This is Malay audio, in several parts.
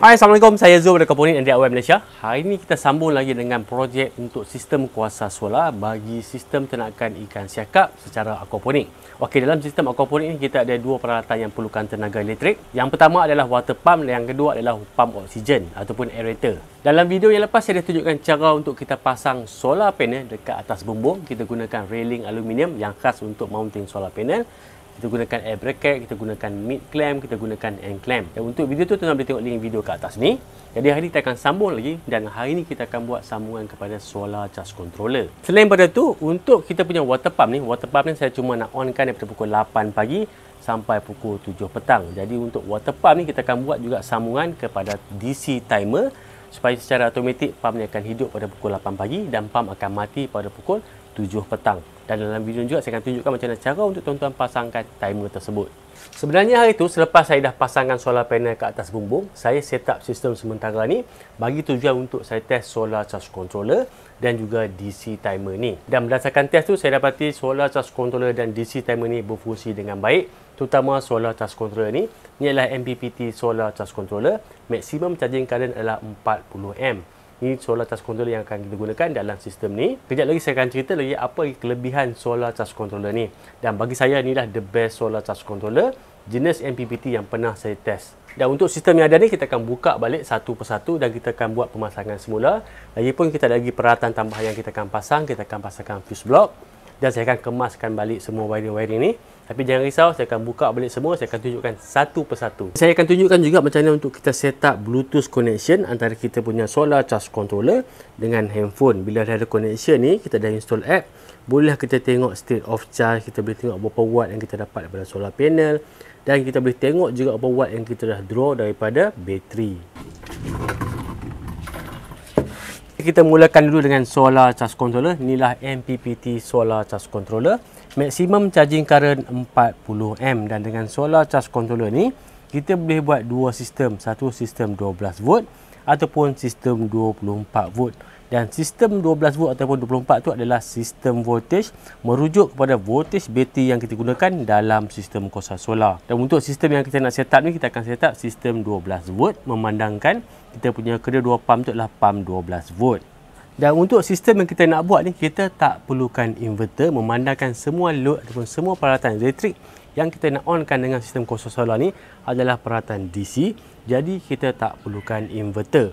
Hai, Assalamualaikum. Saya Zul dari Komponen NDIY Malaysia. Hari ini kita sambung lagi dengan projek untuk sistem kuasa solar bagi sistem ternakan ikan siakap secara aquaponik. Okey, dalam sistem aquaponik ini kita ada dua peralatan yang perlukan tenaga elektrik. Yang pertama adalah water pump, yang kedua adalah pump oksigen ataupun aerator. Dalam video yang lepas saya dah tunjukkan cara untuk kita pasang solar panel dekat atas bumbung. Kita gunakan railing aluminium yang khas untuk mounting solar panel. Kita gunakan air bracket, kita gunakan mid clamp, kita gunakan end clamp. Dan untuk video tu tuan-tuan boleh tengok link video kat atas ni. Jadi hari ni kita akan sambung lagi dan hari ni kita akan buat sambungan kepada solar charge controller. Selain pada tu, untuk kita punya water pump ni saya cuma nak onkan daripada pukul 8 pagi sampai pukul 7 petang. Jadi untuk water pump ni kita akan buat juga sambungan kepada DC timer supaya secara automatik pump ni akan hidup pada pukul 8 pagi dan pump akan mati pada pukul 7 petang. Dan dalam video juga saya akan tunjukkan macam mana cara untuk tuan-tuan pasangkan timer tersebut. Sebenarnya hari tu selepas saya dah pasangkan solar panel ke atas bumbung, saya set up sistem sementara ni bagi tujuan untuk saya test solar charge controller dan juga DC timer ni. Dan berdasarkan test tu saya dapati solar charge controller dan DC timer ni berfungsi dengan baik, terutama solar charge controller ni. Ni adalah MPPT solar charge controller, maximum charging current adalah 40A. Ini solar charge controller yang akan kita gunakan dalam sistem ni. Kejap lagi saya akan cerita lagi apa kelebihan solar charge controller ni. Dan bagi saya inilah the best solar charge controller jenis MPPT yang pernah saya test. Dan untuk sistem yang ada ni kita akan buka balik satu persatu dan kita akan buat pemasangan semula. Lagipun kita ada lagi peralatan tambahan yang kita akan pasang. Kita akan pasangkan fuse block dan saya akan kemaskan balik semua wiring-wiring ni. Tapi jangan risau, saya akan buka balik semua, saya akan tunjukkan satu persatu. Saya akan tunjukkan juga macam mana untuk kita set up Bluetooth connection antara kita punya solar charge controller dengan handphone. Bila dah ada connection ni, kita dah install app, bolehlah kita tengok state of charge, kita boleh tengok berapa watt yang kita dapat daripada solar panel dan kita boleh tengok juga berapa watt yang kita dah draw daripada bateri. Kita mulakan dulu dengan solar charge controller. Inilah MPPT solar charge controller. Maximum charging current 40A dan dengan solar charge controller ni kita boleh buat dua sistem. Satu sistem 12 volt ataupun sistem 24 volt. Dan sistem 12 volt ataupun 24 tu adalah sistem voltage merujuk kepada voltage bateri yang kita gunakan dalam sistem kuasa solar. Dan untuk sistem yang kita nak set up ni kita akan set up sistem 12 volt memandangkan kita punya kedua-dua pump tu adalah pump 12 volt. Dan untuk sistem yang kita nak buat ni kita tak perlukan inverter memandangkan semua load ataupun semua peralatan elektrik yang kita nak onkan dengan sistem kuasa solar ni adalah peralatan DC. Jadi kita tak perlukan inverter.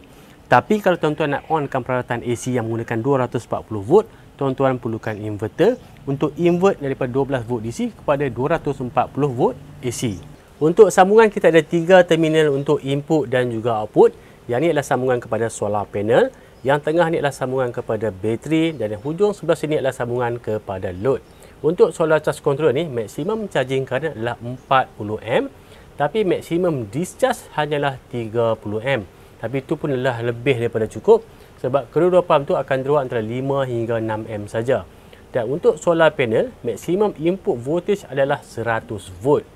Tapi kalau tuan-tuan nak onkan peralatan AC yang menggunakan 240 volt, tuan-tuan perlukan inverter untuk invert daripada 12 volt DC kepada 240 volt AC. Untuk sambungan kita ada 3 terminal untuk input dan juga output. Yang ni adalah sambungan kepada solar panel, yang tengah ni adalah sambungan kepada bateri dan yang hujung sebelah sini adalah sambungan kepada load. Untuk solar charge controller ni maximum charging current adalah 40A, tapi maximum discharge hanyalah 30A. Tapi itu pun adalah lebih daripada cukup sebab kedua-dua pump tu akan draw antara 5 hingga 6A saja. Dan untuk solar panel, maksimum input voltage adalah 100 volt.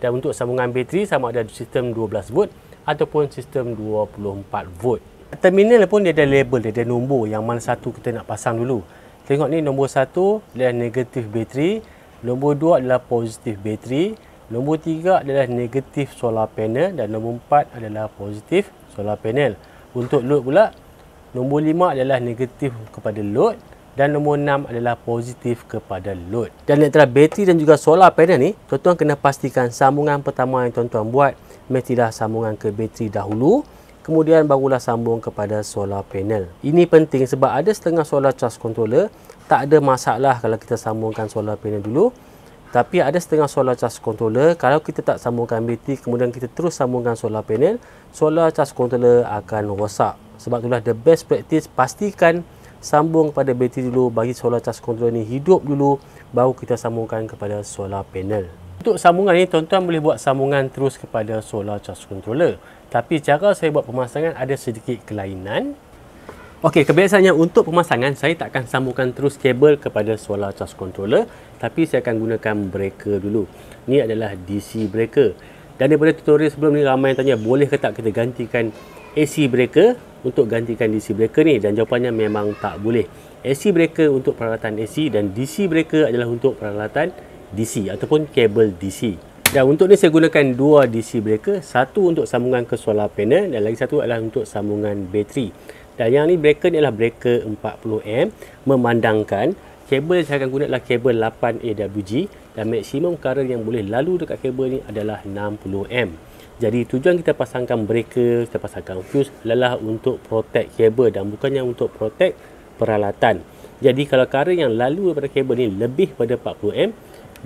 Dan untuk sambungan bateri sama ada sistem 12 volt ataupun sistem 24 volt. Terminal pun dia ada label, dia ada nombor yang mana satu kita nak pasang dulu. Tengok ni nombor 1 adalah negatif bateri, nombor 2 adalah positif bateri, nombor 3 adalah negatif solar panel dan nombor 4 adalah positif solar panel. Untuk load pula, nombor 5 adalah negatif kepada load dan nombor 6 adalah positif kepada load. Dan antara bateri dan juga solar panel ni, tuan-tuan kena pastikan sambungan pertama yang tuan-tuan buat mestilah sambungan ke bateri dahulu, kemudian barulah sambung kepada solar panel. Ini penting sebab ada setengah solar charge controller tak ada masalah kalau kita sambungkan solar panel dulu. Tapi ada setengah solar charge controller, kalau kita tak sambungkan bateri, kemudian kita terus sambungkan solar panel, solar charge controller akan rosak. Sebab itulah the best practice, pastikan sambung kepada bateri dulu, bagi solar charge controller ni hidup dulu, baru kita sambungkan kepada solar panel. Untuk sambungan ni, tuan-tuan boleh buat sambungan terus kepada solar charge controller. Tapi cara saya buat pemasangan ada sedikit kelainan. Okey, kebiasaannya untuk pemasangan saya tak akan sambungkan terus kabel kepada solar charge controller, tapi saya akan gunakan breaker dulu. Ini adalah DC breaker. Dan daripada tutorial sebelum ni ramai yang tanya boleh ke tak kita gantikan AC breaker untuk gantikan DC breaker ni, dan jawapannya memang tak boleh. AC breaker untuk peralatan AC dan DC breaker adalah untuk peralatan DC ataupun kabel DC. Dan untuk ni saya gunakan dua DC breaker, satu untuk sambungan ke solar panel dan lagi satu adalah untuk sambungan bateri. Dan yang ni breaker ni adalah breaker 40A, memandangkan kabel yang saya akan guna adalah kabel 8 AWG dan maksimum current yang boleh lalu dekat kabel ni adalah 60A. Jadi tujuan kita pasangkan breaker, kita pasangkan fuse adalah untuk protect kabel dan bukannya untuk protect peralatan. Jadi kalau current yang lalu daripada kabel ni lebih pada 40A,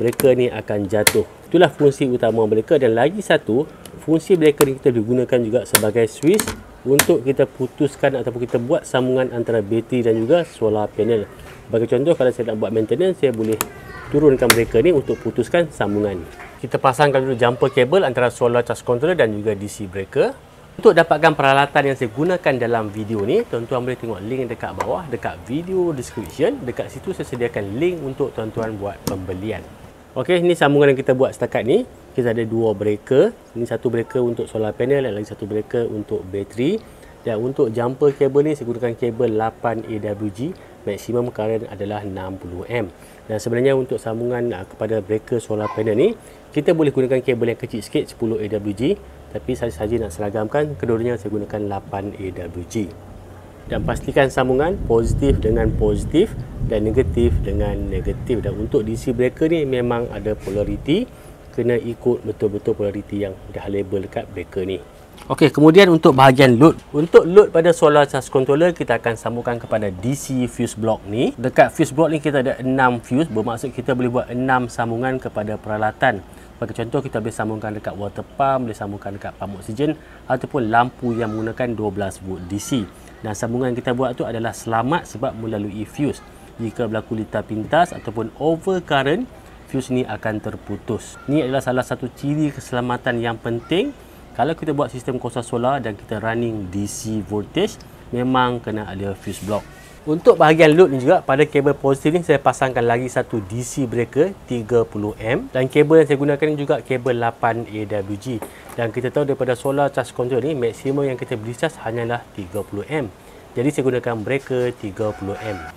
breaker ni akan jatuh. Itulah fungsi utama breaker. Dan lagi satu, fungsi breaker ni kita digunakan juga sebagai switch untuk kita putuskan ataupun kita buat sambungan antara bateri dan juga solar panel. Bagi contoh, kalau saya nak buat maintenance, saya boleh turunkan breaker ni untuk putuskan sambungan. Kita pasangkan dulu jumper kabel antara solar charge controller dan juga DC breaker. Untuk dapatkan peralatan yang saya gunakan dalam video ni, tuan-tuan boleh tengok link dekat bawah, dekat video description. Dekat situ saya sediakan link untuk tuan-tuan buat pembelian. Okey, ini sambungan yang kita buat setakat ni. Kita ada dua breaker. Ini satu breaker untuk solar panel dan lagi satu breaker untuk bateri. Dan untuk jumper kabel ni saya gunakan kabel 8 AWG. Maksimum current adalah 60A. Dan sebenarnya untuk sambungan kepada breaker solar panel ni, kita boleh gunakan kabel yang kecil sikit, 10 AWG. Tapi saya saja nak seragamkan, kedua-duanya saya gunakan 8 AWG. Dan pastikan sambungan positif dengan positif dan negatif dengan negatif. Dan untuk DC breaker ni memang ada polariti, kena ikut betul-betul polariti yang dah label dekat breaker ni. Okey, kemudian untuk bahagian load. Untuk load pada solar charge controller, kita akan sambungkan kepada DC fuse block ni. Dekat fuse block ni kita ada 6 fuse, bermaksud kita boleh buat 6 sambungan kepada peralatan. Bagi contoh, kita boleh sambungkan dekat water pump, boleh sambungkan dekat pump oksigen ataupun lampu yang menggunakan 12 volt DC. Dan sambungan kita buat tu adalah selamat sebab melalui fuse. Jika berlaku litar pintas ataupun overcurrent, fuse ni akan terputus. Ni adalah salah satu ciri keselamatan yang penting. Kalau kita buat sistem kuasa solar dan kita running DC voltage, memang kena ada fuse block. Untuk bahagian load ni juga, pada kabel positif ni saya pasangkan lagi satu DC breaker 30A. Dan kabel yang saya gunakan ni juga kabel 8 AWG. Dan kita tahu daripada solar charge controller ni, maksimum yang kita boleh charge hanyalah 30A. Jadi saya gunakan breaker 30A.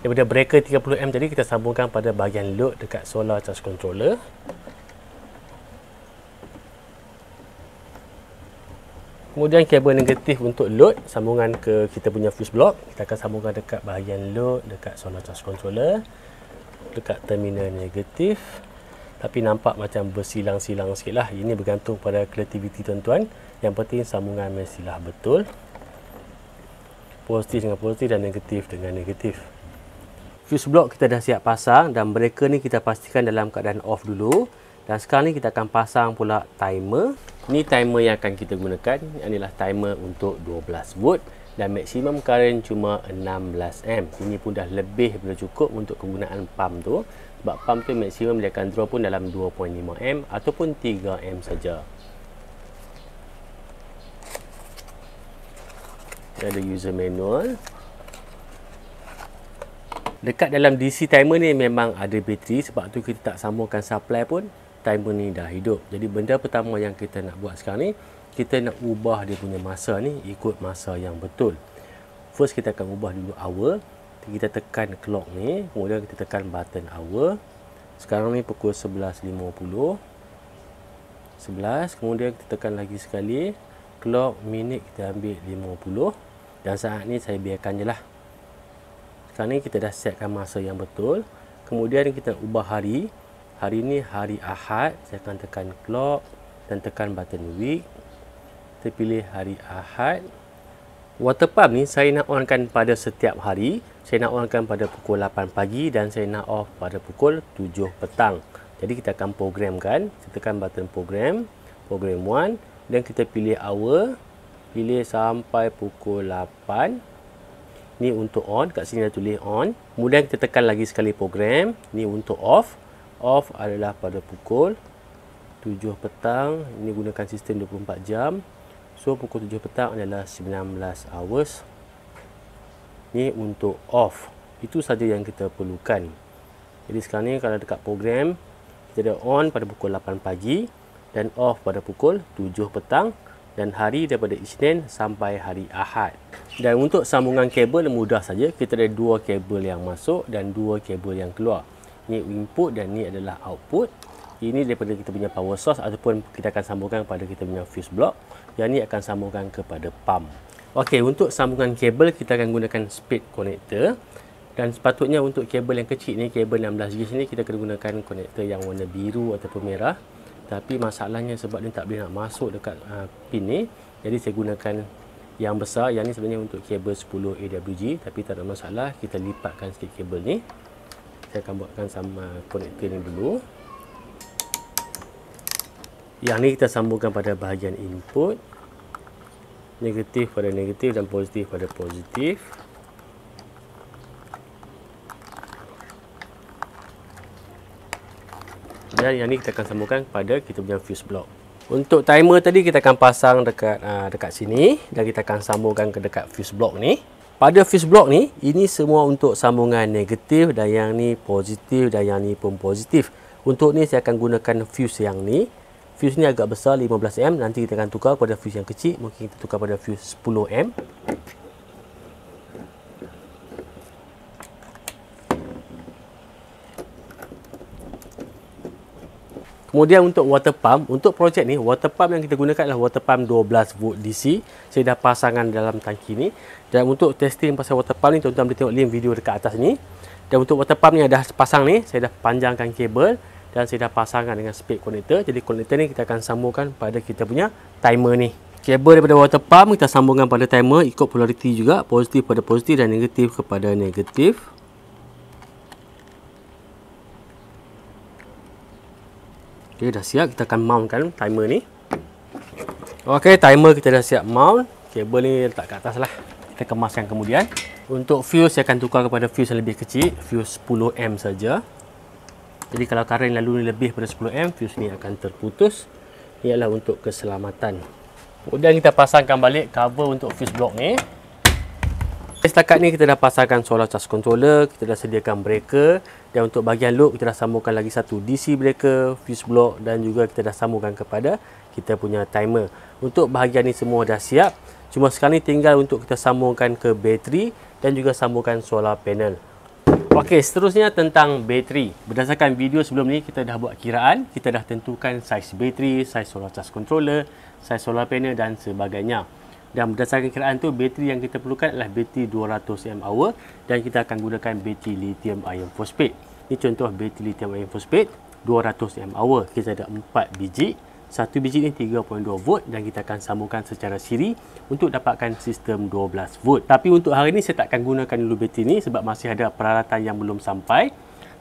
Daripada breaker 30A tadi, kita sambungkan pada bahagian load dekat solar charge controller. Kemudian kabel negatif untuk load, sambungan ke kita punya fuse block. Kita akan sambungkan dekat bahagian load dekat solar charge controller, dekat terminal negatif. Tapi nampak macam bersilang-silang sikit lah. Ini bergantung pada kreativiti tuan-tuan. Yang penting sambungan mestilah betul. Positif dengan positif dan negatif dengan negatif. Fuse block kita dah siap pasang dan breaker ni kita pastikan dalam keadaan off dulu. Dan sekarang ni kita akan pasang pula timer. Ni timer yang akan kita gunakan. Ini adalah timer untuk 12 volt dan maksimum current cuma 16A. Ini pun dah lebih daripada cukup untuk kegunaan pump tu. Sebab pump tu maksimum dia akan draw pun dalam 2.5A ataupun 3A saja. Ada user manual. Dekat dalam DC timer ni memang ada bateri, sebab tu kita tak sambungkan supply pun, timer ni dah hidup. Jadi benda pertama yang kita nak buat sekarang ni, kita nak ubah dia punya masa ni ikut masa yang betul. First kita akan ubah dulu hour. Kita tekan clock ni, kemudian kita tekan button hour. Sekarang ni pukul 11.50. 11, kemudian kita tekan lagi sekali. Clock minit kita ambil 50. Dan saat ni saya biarkan je lah. Sekarang ni kita dah setkan masa yang betul. Kemudian kita ubah hari. Hari ni hari Ahad. Saya akan tekan clock dan tekan button week. Kita pilih hari Ahad. Water pump ni saya nak onkan pada setiap hari. Saya nak onkan pada pukul 8 pagi dan saya nak off pada pukul 7 petang. Jadi kita akan programkan. Kita tekan button program. Program 1. Dan kita pilih hour. Pilih sampai pukul 8. Ni untuk on, kat sini dah tulis on. Kemudian kita tekan lagi sekali program. Ni untuk off. Off adalah pada pukul 7 petang. Ini gunakan sistem 24 jam. So pukul 7 petang adalah 19 hours. Ni untuk off. Itu saja yang kita perlukan. Jadi sekarang ni kalau dekat program, kita ada on pada pukul 8 pagi dan off pada pukul 7 petang. dan hari daripada Isnin sampai hari Ahad. Dan untuk sambungan kabel mudah saja. Kita ada 2 kabel yang masuk dan 2 kabel yang keluar. Ini input dan ini adalah output. Ini daripada kita punya power source ataupun kita akan sambungkan pada kita punya fuse block. Yang ini akan sambungkan kepada pump. Okey, untuk sambungan kabel kita akan gunakan speed connector. Dan sepatutnya untuk kabel yang kecil ni, kabel 16 gauge ni, kita kena gunakan konektor yang warna biru ataupun merah. Tapi masalahnya sebab dia tak boleh nak masuk dekat pin ni, jadi saya gunakan yang besar. Yang ni sebenarnya untuk kabel 10 AWG, tapi tak ada masalah. Kita lipatkan sikit kabel ni. Saya akan buatkan sama konektor ni dulu. Yang ni kita sambungkan pada bahagian input. Negatif pada negatif dan positif pada positif. Dan yang ni kita akan sambungkan pada kita punya fuse block. Untuk timer tadi kita akan pasang dekat sini dan kita akan sambungkan ke dekat fuse block ni. Pada fuse block ni, ini semua untuk sambungan negatif dan yang ni positif dan yang ni pun positif. Untuk ni saya akan gunakan fuse yang ni. Fuse ni agak besar 15M, nanti kita akan tukar pada fuse yang kecil, mungkin kita tukar pada fuse 10M. Kemudian untuk water pump, untuk projek ni, water pump yang kita gunakan adalah water pump 12 volt DC. Saya dah pasangkan dalam tangki ni. Dan untuk testing pasal water pump ni, tuan-tuan boleh tengok link video dekat atas ni. Dan untuk water pump ni dah pasang ni, saya dah panjangkan kabel dan saya dah pasangkan dengan speed connector. Jadi connector ni kita akan sambungkan pada kita punya timer ni. Kabel daripada water pump kita sambungkan pada timer ikut polariti juga, positif pada positif dan negatif kepada negatif. Okay, dah siap. Kita akan mountkan timer ni. Okey, timer kita dah siap mount. Kabel ni letak kat atas lah. Kita kemaskan kemudian. Untuk fuse saya akan tukar kepada fuse yang lebih kecil, fuse 10M saja. Jadi kalau current lalu ni lebih pada 10M, fuse ni akan terputus. Ini adalah untuk keselamatan. Kemudian kita pasangkan balik cover untuk fuse block ni. Setakat ni kita dah pasangkan solar charge controller, kita dah sediakan breaker, dan untuk bahagian load kita dah sambungkan lagi satu DC breaker, fuse block dan juga kita dah sambungkan kepada kita punya timer. Untuk bahagian ni semua dah siap. Cuma sekarang ni tinggal untuk kita sambungkan ke bateri dan juga sambungkan solar panel. Okey, seterusnya tentang bateri. Berdasarkan video sebelum ni kita dah buat kiraan, kita dah tentukan saiz bateri, saiz solar charge controller, saiz solar panel dan sebagainya. Dan berdasarkan kiraan tu, bateri yang kita perlukan adalah bateri 200 mAh dan kita akan gunakan bateri lithium iron phosphate. Ini contoh bateri lithium iron phosphate 200 mAh. Kita ada 4 biji. Satu biji ni 3.2 volt dan kita akan sambungkan secara siri untuk dapatkan sistem 12 volt. Tapi untuk hari ni saya takkan gunakan dulu bateri ni sebab masih ada peralatan yang belum sampai.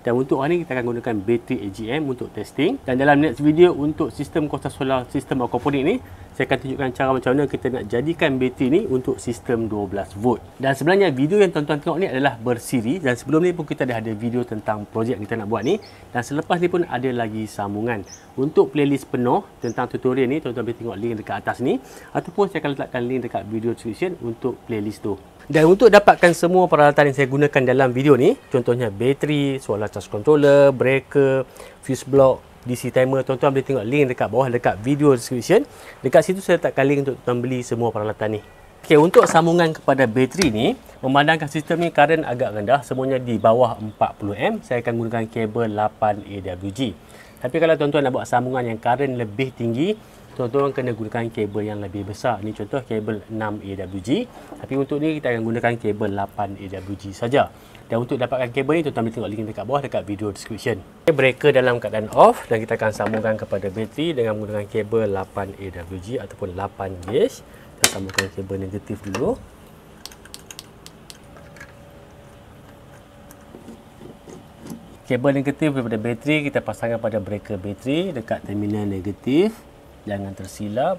Dan untuk hari ni kita akan gunakan bateri AGM untuk testing. Dan dalam next video untuk sistem kuasa solar, sistem aquaponik ni, saya akan tunjukkan cara macam mana kita nak jadikan bateri ni untuk sistem 12 volt. Dan sebenarnya video yang tuan-tuan tengok ni adalah bersiri. Dan sebelum ni pun kita dah ada video tentang projek yang kita nak buat ni. Dan selepas ni pun ada lagi sambungan. Untuk playlist penuh tentang tutorial ni, tuan-tuan boleh tengok link dekat atas ni. Ataupun saya akan letakkan link dekat video description untuk playlist tu. Dan untuk dapatkan semua peralatan yang saya gunakan dalam video ni, contohnya bateri, solar charge controller, breaker, fuse block, DC timer, tuan-tuan boleh tengok link dekat bawah dekat video description. Dekat situ saya letakkan link untuk tuan beli semua peralatan ni. Okey, untuk sambungan kepada bateri ni, memandangkan sistem ni current agak rendah, semuanya di bawah 40M, saya akan gunakan kabel 8 AWG. Tapi kalau tuan-tuan nak buat sambungan yang current lebih tinggi, tuan-tuan kena gunakan kabel yang lebih besar. Ini contoh kabel 6 AWG. Tapi untuk ni kita akan gunakan kabel 8 AWG saja. Dan untuk dapatkan kabel ni, tuan-tuan boleh tengok link dekat bawah dekat video description. Breaker dalam keadaan off dan kita akan sambungkan kepada bateri dengan menggunakan kabel 8 AWG ataupun 8 gauge. Kita sambungkan kabel negatif dulu. Kabel negatif daripada bateri kita pasangkan pada breaker bateri dekat terminal negatif. Jangan tersilap.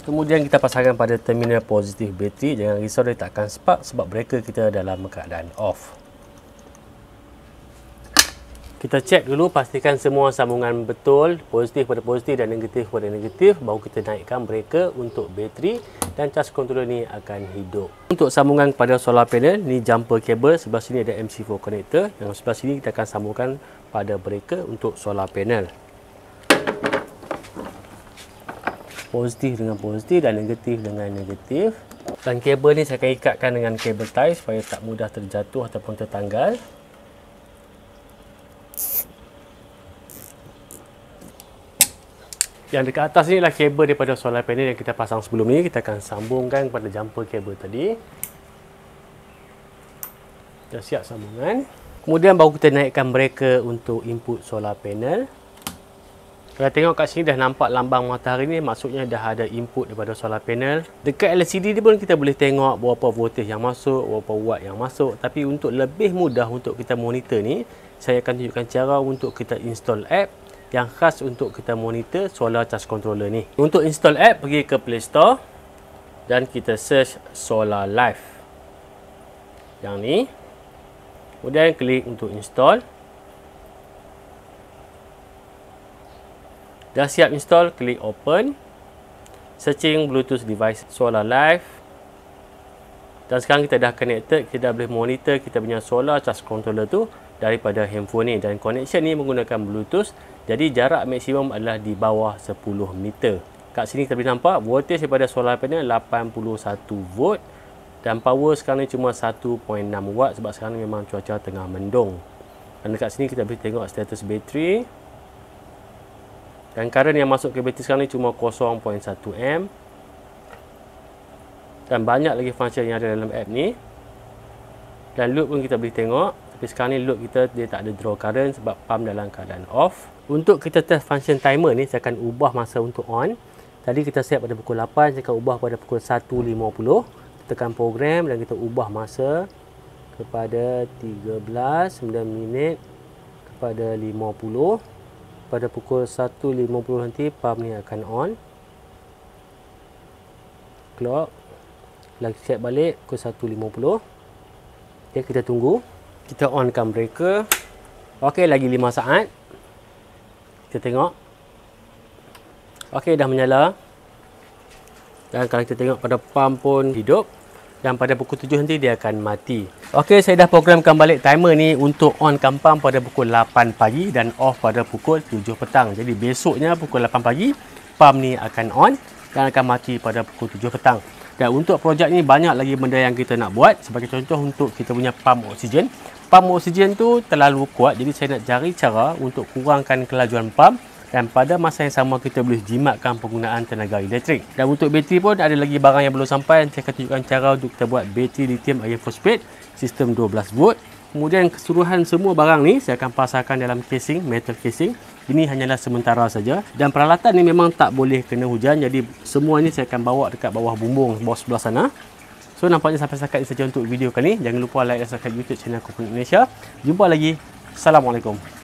Kemudian kita pasangkan pada terminal positif bateri. Jangan risau dia takkan spark sebab breaker kita dalam keadaan off. Ok, Kita cek dulu, pastikan semua sambungan betul, positif pada positif dan negatif pada negatif. Baru kita naikkan breaker untuk bateri dan charge controller ni akan hidup. Untuk sambungan kepada solar panel, ni jumper cable. Sebelah sini ada MC4 connector. Yang sebelah sini kita akan sambungkan pada breaker untuk solar panel. Positif dengan positif dan negatif dengan negatif. Dan kabel ni saya akan ikatkan dengan kabel tie supaya tak mudah terjatuh ataupun tertanggal. Yang dekat atas ni adalah kabel daripada solar panel yang kita pasang sebelum ni. Kita akan sambungkan kepada jumper kabel tadi. Dah siap sambungan. Kemudian baru kita naikkan breaker untuk input solar panel. Kalau tengok kat sini dah nampak lambang matahari ni, maksudnya dah ada input daripada solar panel. Dekat LCD ni pun kita boleh tengok berapa voltage yang masuk, berapa watt yang masuk. Tapi untuk lebih mudah untuk kita monitor ni, saya akan tunjukkan cara untuk kita install app yang khas untuk kita monitor solar charge controller ni. Untuk install app, pergi ke Play Store dan kita search Solar Life yang ni. Kemudian klik untuk install. Dah siap install, klik open. Searching Bluetooth device Solar Life. Dan sekarang kita dah connected, kita dah boleh monitor kita punya solar charge controller tu daripada handphone ni. Dan connection ni menggunakan Bluetooth. Jadi jarak maksimum adalah di bawah 10 meter. Kat sini kita boleh nampak voltage daripada solar panel 81 volt. Dan power sekarang ni cuma 1.6 watt sebab sekarang ni memang cuaca tengah mendung. Dan dekat sini kita boleh tengok status bateri. Dan current yang masuk ke bateri sekarang ni cuma 0.1 amp. Dan banyak lagi function yang ada dalam app ni. Dan load pun kita boleh tengok. Tapi sekarang ni load kita dia tak ada draw current sebab pump dalam keadaan off. Untuk kita test function timer ni, saya akan ubah masa untuk on. Tadi kita set pada pukul 8, saya akan ubah pada pukul 1.50. Tekan program dan kita ubah masa kepada 13, 9 minit kepada 50. Pada pukul 1.50 nanti pump ni akan on. Clock. Lagi set balik pukul 1.50. Okay, kita tunggu. Kita onkan breaker. Okey, lagi 5 saat. Kita tengok. Okey, dah menyala. Dan kalau kita tengok pada pump pun hidup. Dan pada pukul 7 nanti dia akan mati. Okey, saya dah programkan balik timer ni untuk onkan pump pada pukul 8 pagi dan off pada pukul 7 petang. Jadi besoknya pukul 8 pagi, pump ni akan on dan akan mati pada pukul 7 petang. Dan untuk projek ni banyak lagi benda yang kita nak buat. Sebagai contoh untuk kita punya pump oksigen. Pump oksigen tu terlalu kuat, jadi saya nak cari cara untuk kurangkan kelajuan pump dan pada masa yang sama kita boleh jimatkan penggunaan tenaga elektrik. Dan untuk bateri pun ada lagi barang yang belum sampai. Saya akan tunjukkan cara untuk kita buat bateri lithium iron phosphate sistem 12 volt. Kemudian keseluruhan semua barang ni saya akan pasangkan dalam casing, metal casing. Ini hanyalah sementara saja dan peralatan ni memang tak boleh kena hujan, jadi semua ni saya akan bawa dekat bawah bumbung bawah sebelah sana. So nampaknya sampai setakat ini saja untuk video kali ni. Jangan lupa like dan subscribe YouTube channel Kuku Indonesia. Jumpa lagi. Assalamualaikum.